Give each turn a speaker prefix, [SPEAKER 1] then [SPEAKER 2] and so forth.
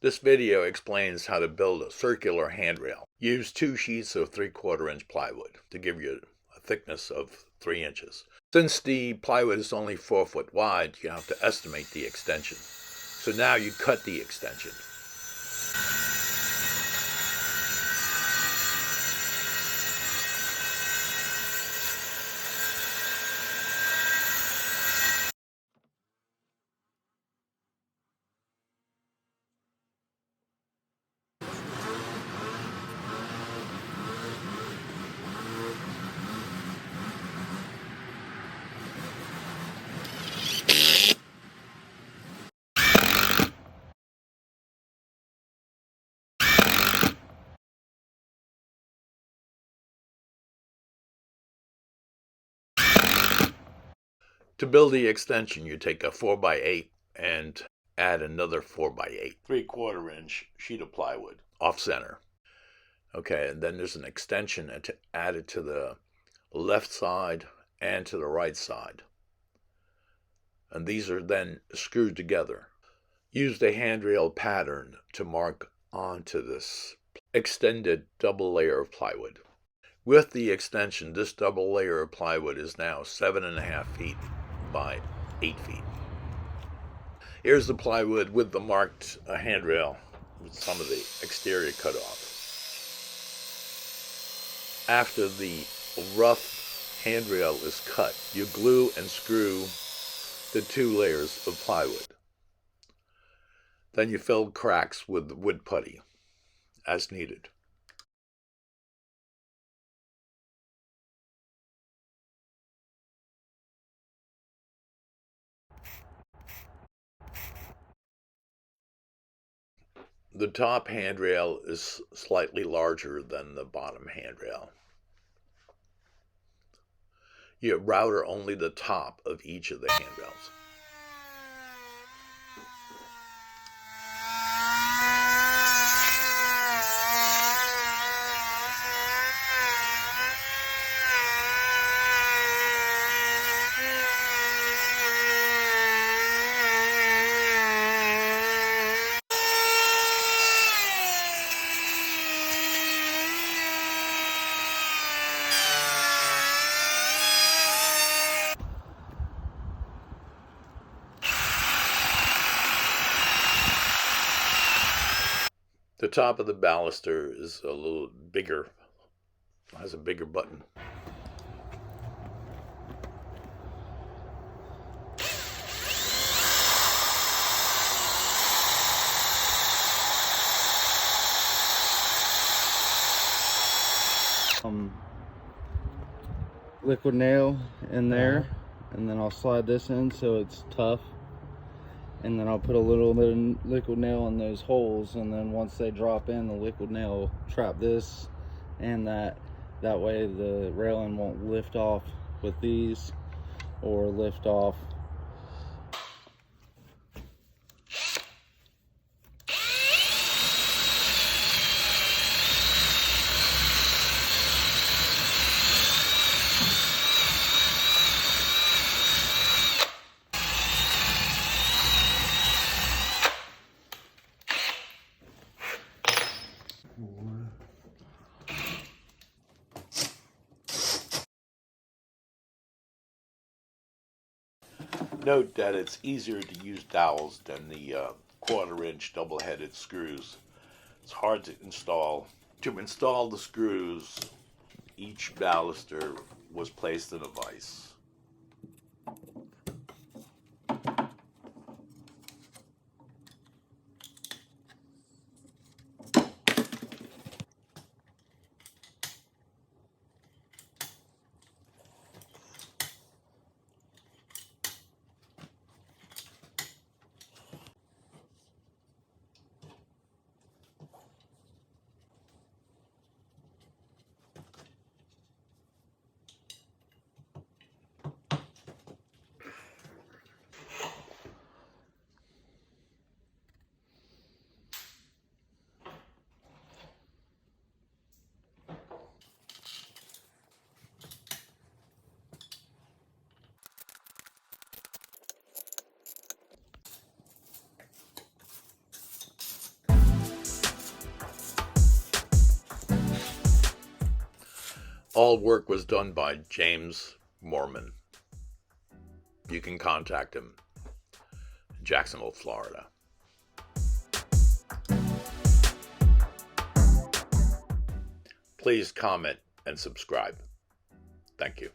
[SPEAKER 1] This video explains how to build a circular handrail. Use 2 sheets of 3/4 inch plywood to give you a thickness of 3 inches. Since the plywood is only 4 foot wide, you have to estimate the extension. So now you cut the extension. To build the extension, you take a 4x8 and add another 4x8, 3/4 inch sheet of plywood off center. Okay, and then there's an extension added to the left side and to the right side. And these are then screwed together. Use the handrail pattern to mark onto this extended double layer of plywood. With the extension, this double layer of plywood is now 7.5 feet by 8 feet. Here's the plywood with the marked handrail with some of the exterior cut off. After the rough handrail is cut, you glue and screw the 2 layers of plywood. Then you fill cracks with wood putty as needed. The top handrail is slightly larger than the bottom handrail. You router only the top of each of the handrails. The top of the baluster is a little bigger, has a bigger button.
[SPEAKER 2] Liquid nail in there, and then I'll slide this in so it's tough, and then I'll put a little bit of liquid nail in those holes, and then once they drop in, the liquid nail will trap this and that way the railing won't lift off with these or lift off.
[SPEAKER 1] Note that it's easier to use dowels than the 1/4 inch double-headed screws. It's hard to install. To install the screws, each baluster was placed in a vise. All work was done by James Mormon. You can contact him in Jacksonville, Florida. Please comment and subscribe. Thank you.